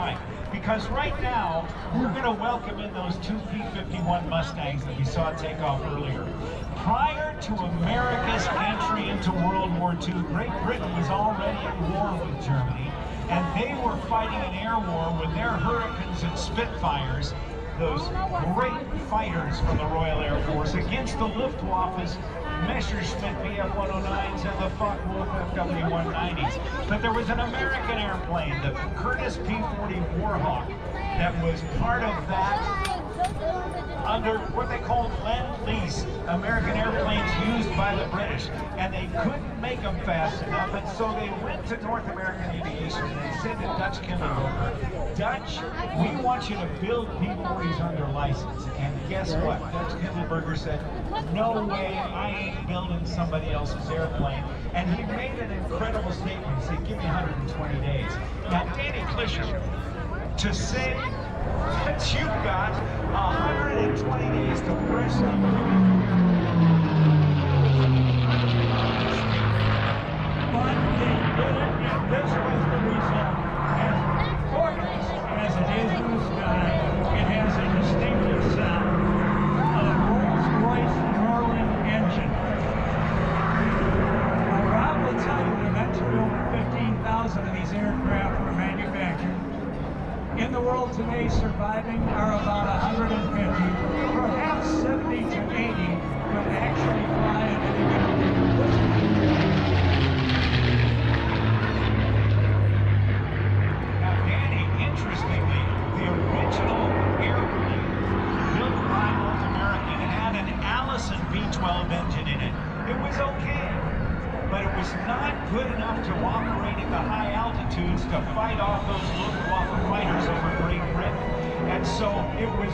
time. Because right now, we're going to welcome in those two P-51 Mustangs that we saw take off earlier. Prior to America's entry into World War II, Great Britain was already at war with Germany, and they were fighting an air war with their Hurricanes and Spitfires, those great fighters from the Royal Air Force, against the Luftwaffe's Messerschmitt Bf-109s and the Focke-Wulf FW-190s. But there was an American airplane, the Curtiss P-40 Warhawk, that was part of that under what they called Lend-Lease, American airplanes used by the British, and they couldn't make them fast enough, and so they went to North American Aviation and they said to Dutch Kindelberger, Dutch, we want you to build P-40s under license. And guess what? Dutch Kindelberger said, no way, I ain't building somebody else's airplane. And he made an incredible statement. He said, give me 120 days. Now, Danny Clisher, to say that you've got 120 days to press them. But they did it, and this was the result. As gorgeous as it is in the sky, it has a distinctive sound of a Rolls-Royce Merlin engine. Now, Rob will tell you that eventually over 15,000 of these aircraft were manufactured. In the world today, surviving are about 150, perhaps 70 to 80 could actually fly at any given time. Now, Danny, interestingly, the original airplane built by North American had an Allison V12 engine in it. It was okay, but it was not good enough to operate at the high altitudes to fight off those Luftwaffe fighters over Great Britain. And so it was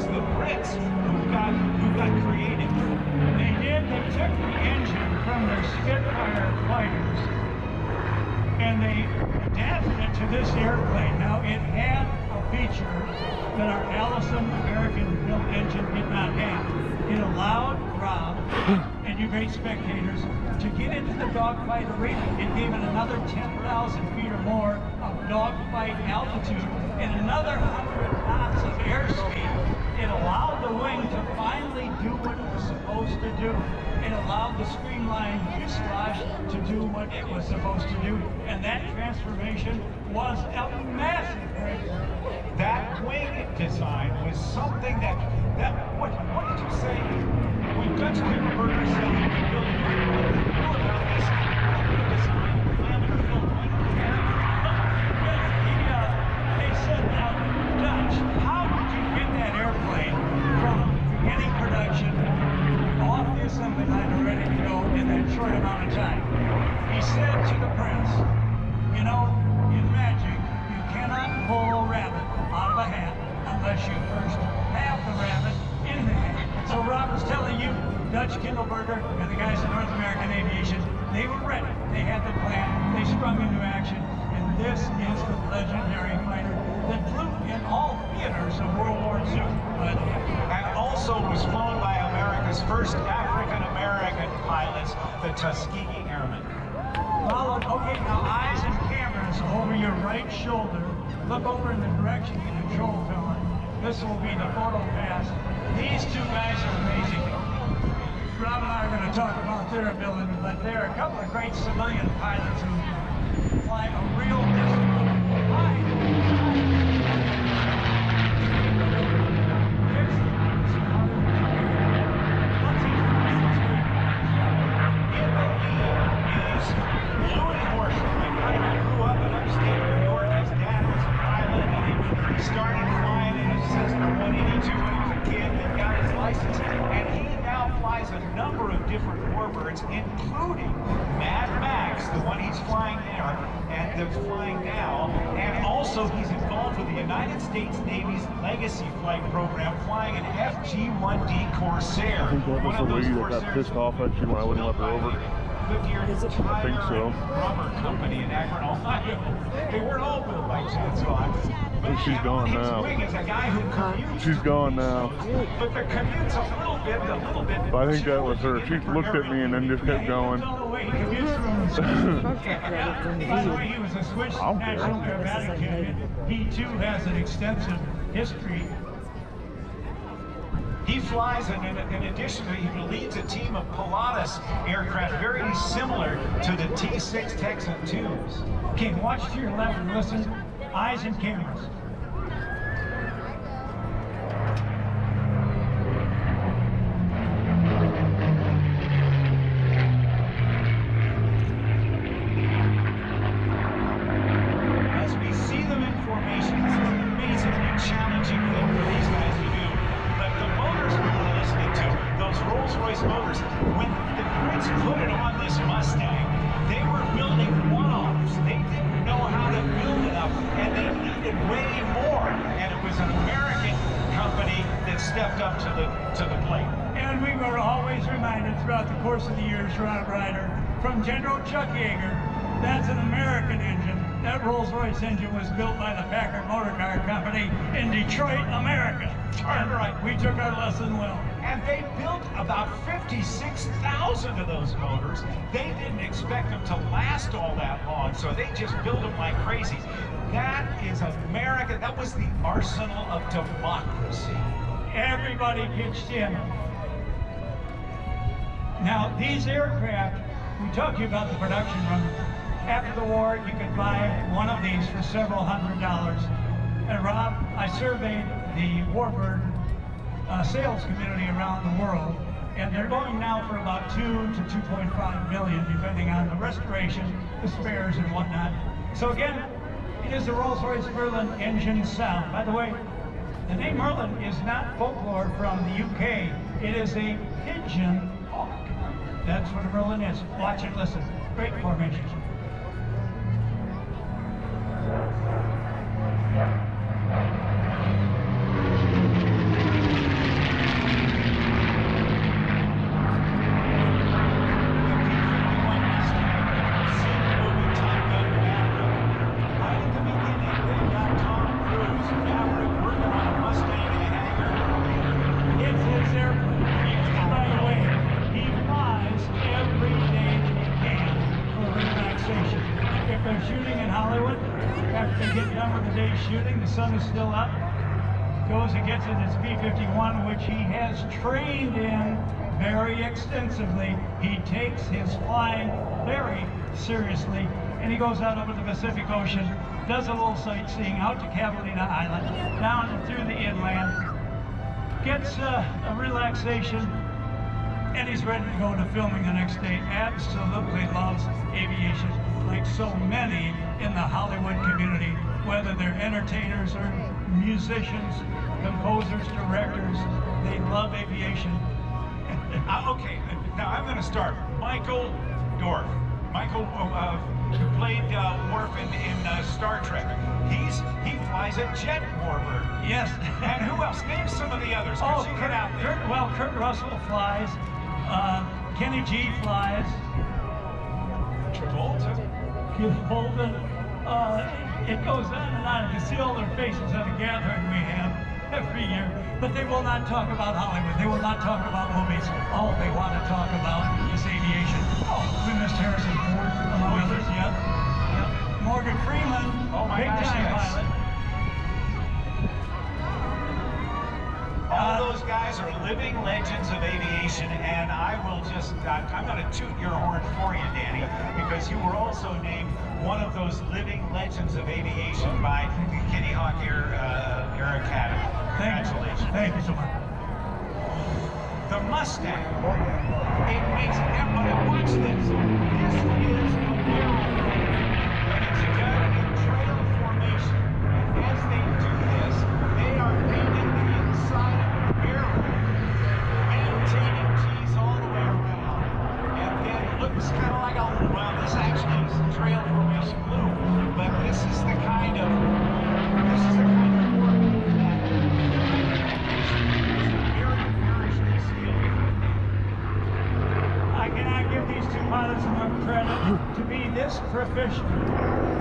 the Brits who got creative. They did. They took the engine from their Spitfire fighters and they adapted it to this airplane. Now it had a feature that our Allison American-built engine did not have. It allowed Rob and you great spectators to get into the dogfight arena. It gave it another 10,000 feet or more of dogfight altitude and another 100 knots of airspeed. It allowed the wing to finally do what it was supposed to do. It allowed the streamlined fuselage to do what it was supposed to do. And that transformation was a massive breakthrough. That wing design was something that what did you say? When Dutch Kindelberger said he could build a wing, what did you know about this design? Laminar-filled wing. They said, now, Dutch, how did you get that airplane from beginning production off the assembly line and ready to go in that short amount of time? He said to the press, you know, in magic, you cannot pull a rabbit out of a hat unless you first have the rabbit in the hat. So Rob was telling you, Dutch Kindelberger and the guys in North American Aviation, they were ready. They had the plan. They sprung into action. And this is the legendary fighter that flew in all theaters of World War II. And also was flown by America's first African-American pilots, the Tuskegee Airmen. Followed, okay, now eyes and cameras over your right shoulder. Look over in the direction of the control tower. This will be the photo pass. These two guys are amazing. Rob and I are going to talk about their ability, but there are a couple of great civilian pilots who fly a real started flying in a Cessna 182 when he was a kid and got his license. And he now flies a number of different warbirds, including Mad Max, the one he's flying there and that's flying now. And also he's involved with the United States Navy's Legacy Flight Program, flying an FG-1D Corsair. I think that was the lady that got pissed off at you when I wouldn't let her over. I think so. Rubber company in Akron, Ohio. They weren't all built by chance. But she's gone now. Is a guy who commutes. She's gone now. But the commute's a little bit. But I think that was her. She looked at me and then just kept going. He commutes from By the way, he was a Swiss national aerobatic champion. He too has an extensive history. He flies, and in addition, he leads a team of Pilatus aircraft very similar to the T-6 Texan IIs. Okay, watch to your left and listen. Eyes and cameras. As we see them in formation, this is an amazingly challenging thing for these guys to do. But the motors we were listening to, those Rolls-Royce motors, when the Brits put it on this Mustang, they were building one-offs. They didn't know how to build it up, and they needed way more. And it was an American company that stepped up to the plate. And we were always reminded throughout the course of the years, Rob Ryder, from General Chuck Yeager, that's an American engine. That Rolls-Royce engine was built by the Packard Motor Car Company in Detroit, America. Darn right. We took our lesson well. And they built about 56,000 of those motors. They didn't expect them to last all that long, so they just built them like crazy. That is America. That was the arsenal of democracy. Everybody pitched in. Now, these aircraft, we talked to you about the production run. After the war, you could buy one of these for several $100s. And Rob, I surveyed the Warbird sales community around the world, and they're going now for about 2 to 2.5 million, depending on the restoration, the spares, and whatnot. So again, it is the Rolls-Royce Merlin engine sound. By the way, the name Merlin is not folklore from the UK. It is a pigeon hawk. That's what a Merlin is. Watch and listen. Great formation. Shooting, the sun is still up, goes and gets in his P-51, which he has trained in very extensively. He takes his flying very seriously, and he goes out over the Pacific Ocean, does a little sightseeing out to Catalina Island, down and through the inland, gets a relaxation, and he's ready to go to filming the next day. Absolutely loves aviation, like so many in the Hollywood community, whether they're entertainers or musicians, composers, directors, they love aviation. Okay, now I'm going to start. Michael Dorff. Michael, who played Worf in Star Trek. He flies a jet warbird. Yes. And who else? Name some of the others. Oh, Get out there. Kurt Russell flies. Kenny G flies. Travolta. It goes on and on. You see all their faces at a gathering we have every year. But they will not talk about Hollywood. They will not talk about movies. All they want to talk about is aviation. Oh, we missed Harrison Ford, among others, yeah. Morgan Freeman, big-time pilot. All those guys are living legends of aviation, and I will just, I'm going to toot your horn for you, Danny, because you were also named one of those living legends of aviation by the Kitty Hawk Air Academy. Congratulations. Thank you so much. The Mustang. It makes everybody watch this. This is a miracle. But it's done in trail formation. And as they do this, they are painting the inside of the barrel, maintaining G's all the way around. And then it looks kind of like a, well, this actually is trail formation blue. But this is the kind of work that I cannot give these two pilots enough credit to be this proficient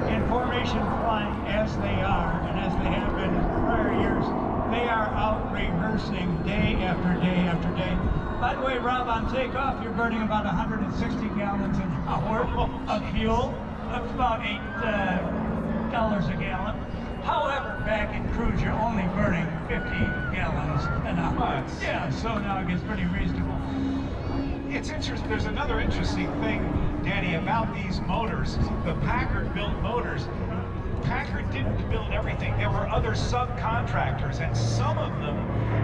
in formation flying as they are, and as they have been in prior years. They are out rehearsing day after day after day. By the way, Rob, on takeoff, you're burning about 160 gallons an hour. of fuel. That's about $8 a gallon. However, back in cruise, you're only burning 50 gallons an hour. Yeah, so now it gets pretty reasonable. It's interesting. There's another interesting thing, Danny, about these motors. The Packard built motors. Packard didn't build everything. There were other subcontractors, and some of them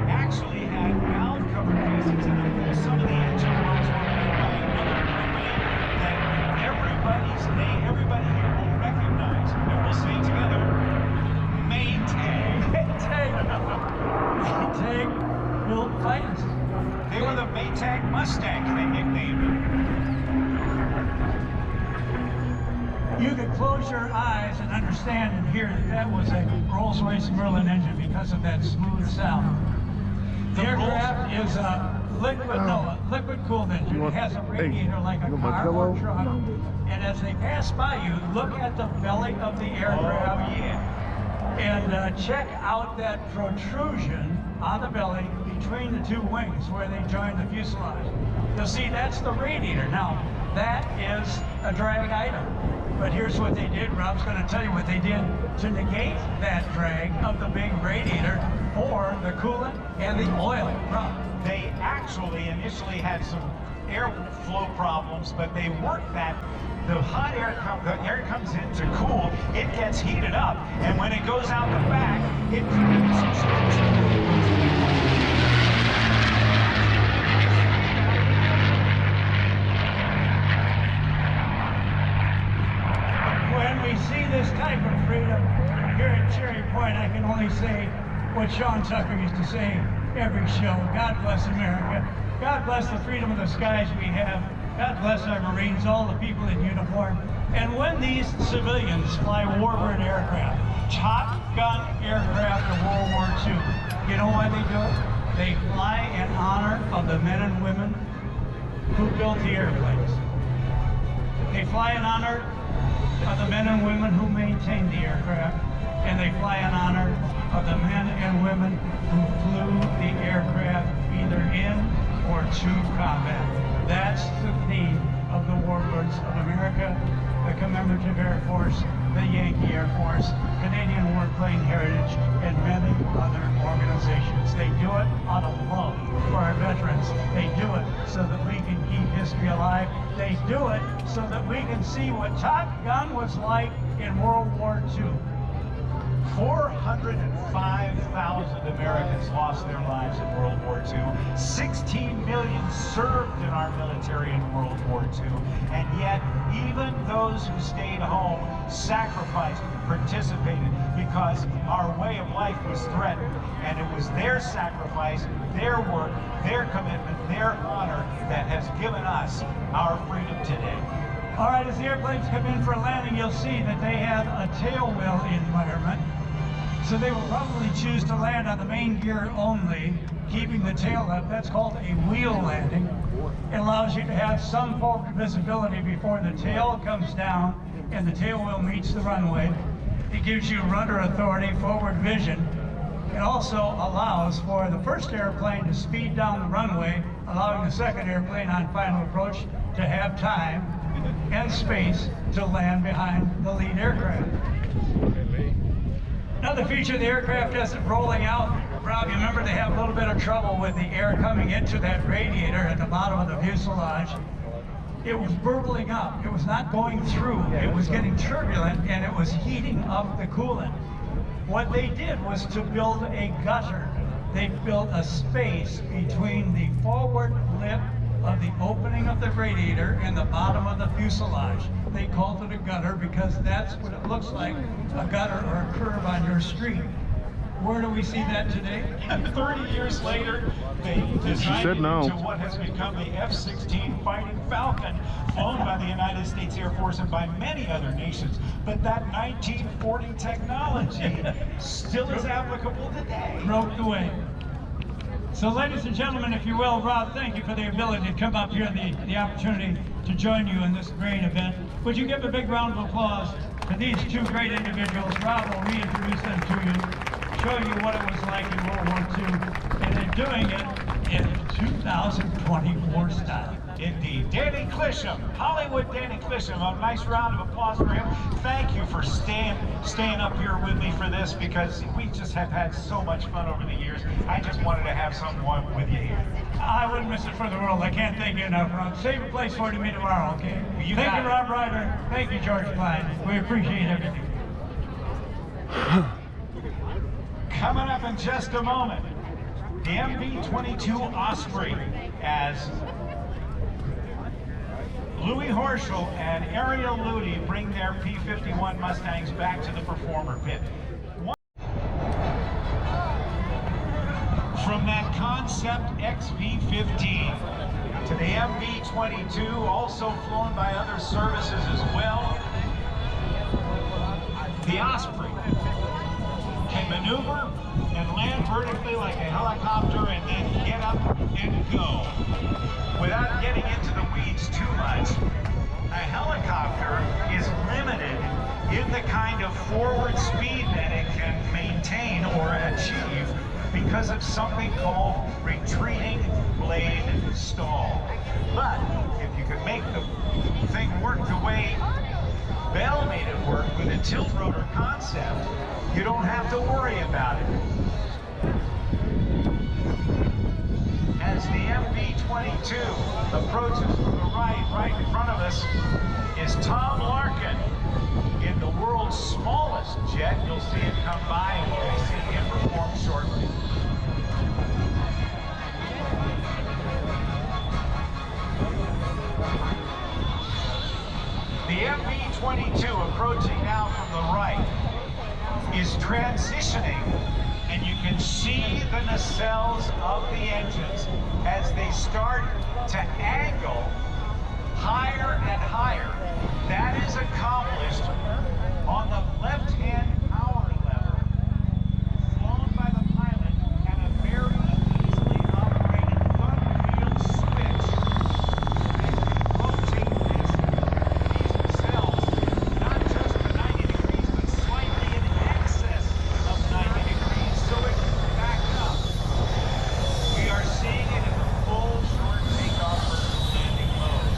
actually had valve cover casings, and some of the engine blocks were made by another company that everybody here will recognize, and we'll say together, Maytag. Maytag built planes. They were the Maytag Mustangs, they nicknamed it. You could close your eyes and understand and hear that that was a Rolls-Royce Merlin engine because of that smooth sound. The aircraft is a liquid-cooled engine. It has a radiator like a car or truck. And as they pass by you, look at the belly of the aircraft. Oh, yeah. And check out that protrusion on the belly between the two wings where they join the fuselage. You'll see that's the radiator. Now, that is a drag item. But here's what they did. Rob's going to tell you what they did to negate that drag of the big radiator for the coolant and the oil. Rob. They actually initially had some airflow problems, but they worked that. The hot air, the air comes in to cool, it gets heated up, and when it goes out the back, it creates When we see this type of freedom here at Cherry Point, I can only say what Sean Tucker used to say every show. God bless America. God bless the freedom of the skies we have. God bless our Marines, all the people in uniform. And when these civilians fly warbird aircraft, Top Gun aircraft of World War II, you know why they do it? They fly in honor of the men and women who built the airplanes. They fly in honor of the men and women who maintained the aircraft, and they fly in honor of the men and women who flew the aircraft either in or to combat. That's the theme of the Warbirds of America, the Commemorative Air Force, the Yankee Air Force, Canadian Warplane Heritage, and many other organizations. They do it out of love for our veterans. They do it so that we can keep history alive. They do it so that we can see what Top Gun was like in World War II. 405,000 Americans lost their lives in World War II. 16 million served in our military in World War II. And yet, even those who stayed home sacrificed, participated, because our way of life was threatened. And it was their sacrifice, their work, their commitment, their honor that has given us our freedom today. All right, as the airplanes come in for landing, you'll see that they have a tail wheel environment. So they will probably choose to land on the main gear only, keeping the tail up. That's called a wheel landing. It allows you to have some forward visibility before the tail comes down and the tail wheel meets the runway. It gives you rudder authority, forward vision. It also allows for the first airplane to speed down the runway, allowing the second airplane on final approach to have time and space to land behind the lead aircraft. Another feature of the aircraft as it's rolling out, Rob, you remember they have a little bit of trouble with the air coming into that radiator at the bottom of the fuselage. It was burbling up. It was not going through. It was getting turbulent and it was heating up the coolant. What they did was to build a gutter. They built a space between the forward lip of the opening of the radiator and the bottom of the fuselage. They called it a gutter because that's what it looks like, a gutter or a curve on your street. Where do we see that today? 30 years later, they designed it no. into what has become the F-16 Fighting Falcon, flown by the United States Air Force and by many other nations. But that 1940 technology still is applicable today. Broke the way. So ladies and gentlemen, if you will, Rob, thank you for the ability to come up here, the opportunity to join you in this great event. Would you give a big round of applause to these two great individuals? Rob will reintroduce them to you, show you what it was like in World War II, and they're doing it in 2024 style. Indeed. Danny Clisham, Hollywood Danny Clisham. A nice round of applause for him. Thank you for staying up here with me for this, because we just have had so much fun over the years. I just wanted to have someone with you here. I wouldn't miss it for the world. I can't thank you enough, Rob. Save a place for me tomorrow, okay? Thank you, Rob Ryder. Thank you, George Klein. We appreciate everything. Coming up in just a moment, the MV-22 Osprey, as Louis Horschel and Ariel Ludi bring their P-51 Mustangs back to the performer pit. From that concept XV-15 to the MV-22, also flown by other services as well, the Osprey can maneuver and land vertically like a helicopter and then get up and go. Without getting into the weeds too much, a helicopter is limited in the kind of forward speed that it can maintain or achieve because of something called retreating blade stall. But if you could make the thing work the way Bell made it work with a tilt rotor concept, you don't have to worry about it. As the MV-22 approaches from the right in front of us is Tom Larkin in the world's smallest jet. You'll see it come by and we'll be seeing him perform shortly. The MV-22 approaching now from the right is transitioning, and you can see the nacelles of the engines as they start to angle higher and higher. That is accomplished on the left-hand power lever, flown by the pilot, and a very easily operated gun-wheel switch. They can rotate these nacelles not just to 90 degrees, but slightly in excess of 90 degrees, so it can back up. We are seeing it in the full short takeoff versus landing mode.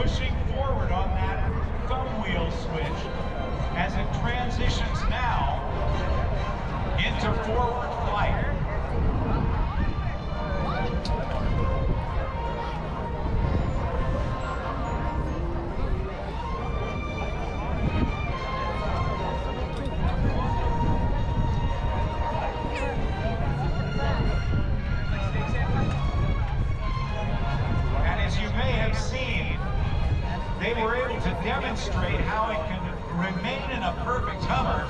pushing forward on that thumb wheel switch as it transitions now into forward flight. They were able to demonstrate how it can remain in a perfect hover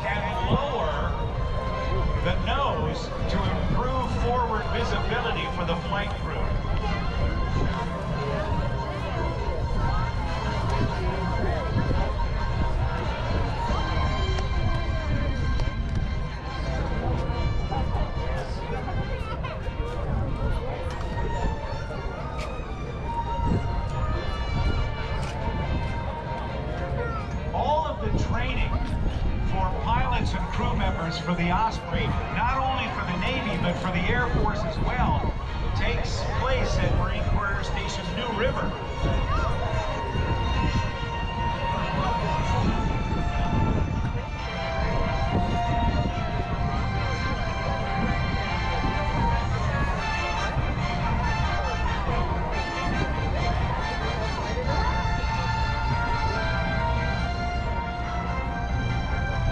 and lower the nose to improve forward visibility for the flight crew. Training for pilots and crew members for the Osprey, not only for the Navy, but for the Air Force as well, takes place at Marine Corps Air Station New River.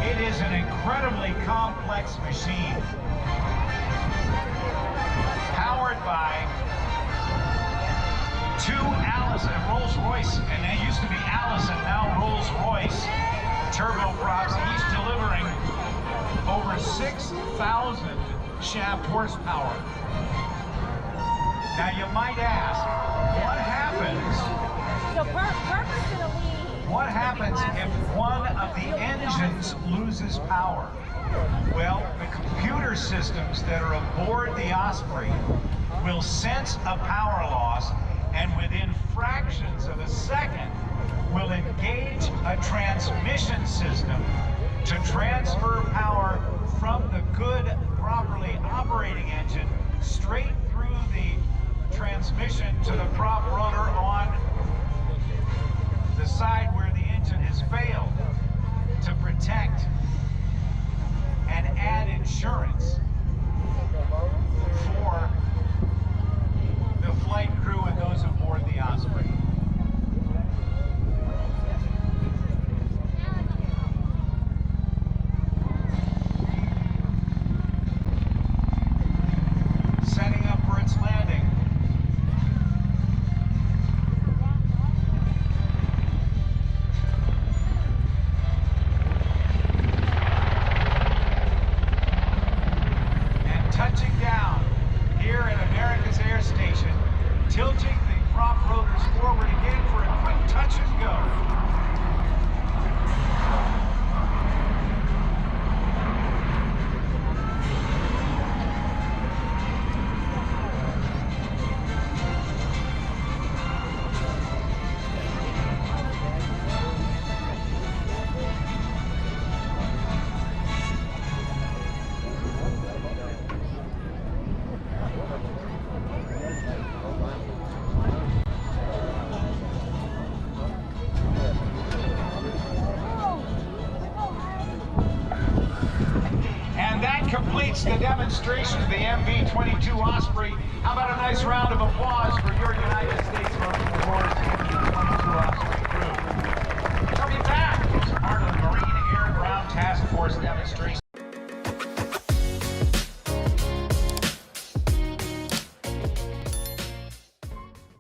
It is an incredibly complex machine, powered by two Allison, Rolls-Royce, and they used to be Allison, now Rolls-Royce turboprops, each delivering over 6,000 shaft horsepower. Now you might ask, what happens? What happens if one of the engines loses power? Well, the computer systems that are aboard the Osprey will sense a power loss and within fractions of a second will engage a transmission system to transfer power from the good, properly operating engine straight through the transmission to the prop rotor on the side where the engine has failed, to protect and add insurance for the flight crew and those aboard the Osprey. Setting up for its landing. Touching down here at America's Air Station, tilting the prop rotors forward again for a quick touch and go. Completes the demonstration of the MV-22 Osprey. How about a nice round of applause for your United States Marine Corps?